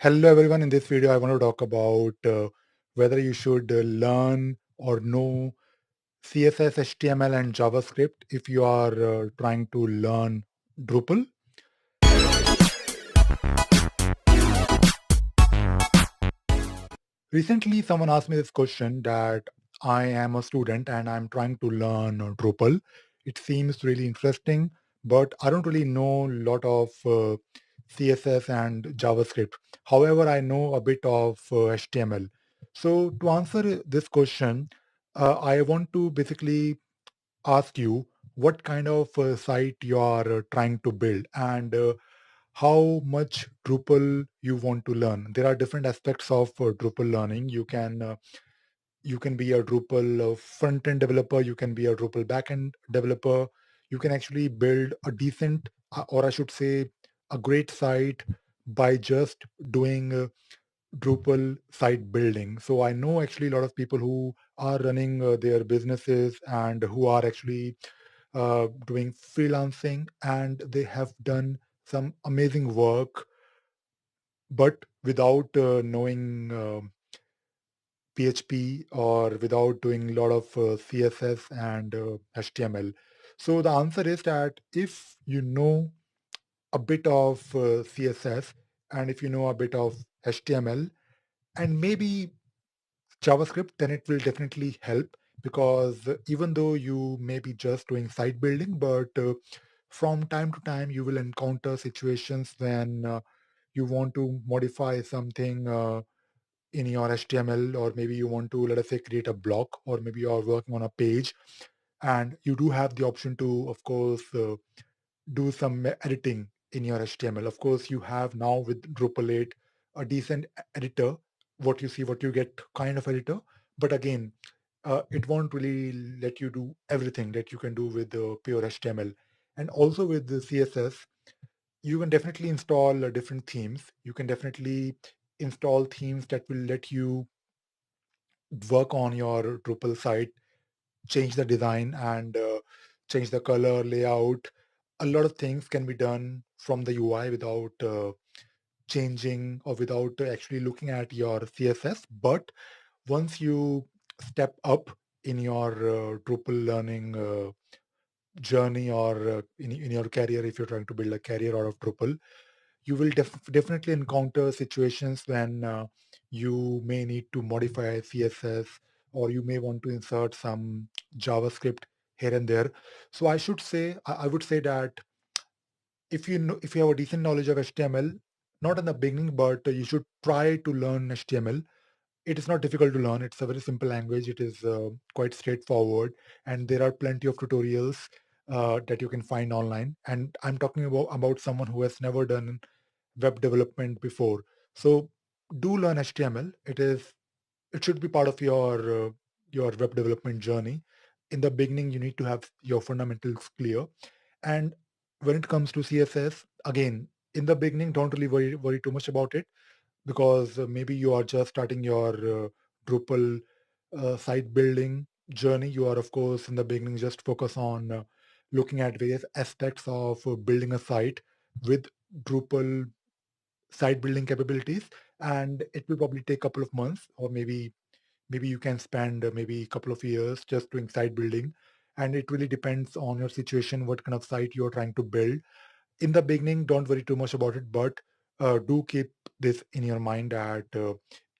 Hello everyone, in this video I want to talk about whether you should learn or know CSS, HTML and JavaScript if you are trying to learn Drupal. Recently someone asked me this question that I am a student and I'm trying to learn Drupal. It seems really interesting, but I don't really know a lot of CSS and JavaScript. However, I know a bit of HTML. So to answer this question, I want to basically ask you what kind of site you are trying to build and how much Drupal you want to learn. There are different aspects of Drupal learning. You can be a Drupal front-end developer, you can be a Drupal back-end developer, you can actually build a decent, or I should say, a great site by just doing Drupal site building. So I know actually a lot of people who are running their businesses and who are actually doing freelancing, and they have done some amazing work, but without knowing PHP or without doing a lot of CSS and HTML. So the answer is that if you know a bit of CSS and if you know a bit of HTML and maybe JavaScript, then it will definitely help because even though you may be just doing site building, but from time to time you will encounter situations when you want to modify something in your HTML, or maybe you want to, let us say, create a block, or maybe you are working on a page and you do have the option to, of course, do some editing in your HTML. Of course, you have now with Drupal 8 a decent editor, what you see, what you get kind of editor. But again, it won't really let you do everything that you can do with the pure HTML. And also with the CSS, you can definitely install different themes. You can definitely install themes that will let you work on your Drupal site, change the design and change the color, layout. A lot of things can be done from the UI without changing or without actually looking at your CSS. But once you step up in your Drupal learning journey, or in your career, if you're trying to build a career out of Drupal, you will definitely encounter situations when you may need to modify CSS, or you may want to insert some JavaScript here and there. So I would say that if you have a decent knowledge of HTML, not in the beginning, but you should try to learn HTML. It is not difficult to learn. It's a very simple language. It is quite straightforward, and there are plenty of tutorials that you can find online. And I'm talking about someone who has never done web development before. So do learn HTML. It should be part of your web development journey. In the beginning, you need to have your fundamentals clear. And when it comes to CSS, again, in the beginning, don't really worry too much about it because maybe you are just starting your Drupal site building journey. You are, of course, in the beginning, just focus on looking at various aspects of building a site with Drupal site building capabilities, and it will probably take a couple of months, or maybe you can spend maybe a couple of years just doing site building, and it really depends on your situation, what kind of site you're trying to build. In the beginning, don't worry too much about it, but do keep this in your mind that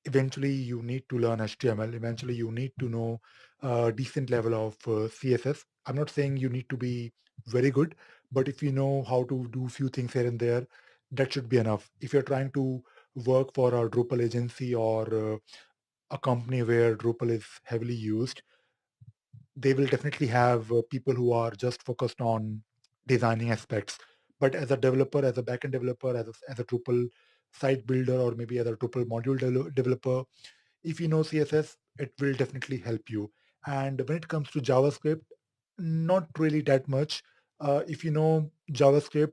eventually you need to learn HTML. Eventually, you need to know a decent level of CSS. I'm not saying you need to be very good, but if you know how to do few things here and there, that should be enough. If you're trying to work for a Drupal agency or a company where Drupal is heavily used, they will definitely have people who are just focused on designing aspects. But as a developer, as a backend developer, as a Drupal site builder, or maybe as a Drupal module developer, if you know CSS, it will definitely help you. And when it comes to JavaScript, not really that much. If you know JavaScript,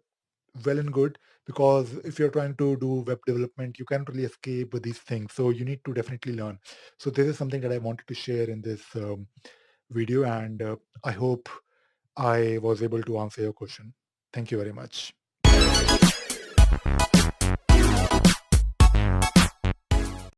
well and good, because if you're trying to do web development, you can't really escape with these things. So you need to definitely learn. So this is something that I wanted to share in this video, and I hope I was able to answer your question. Thank you very much.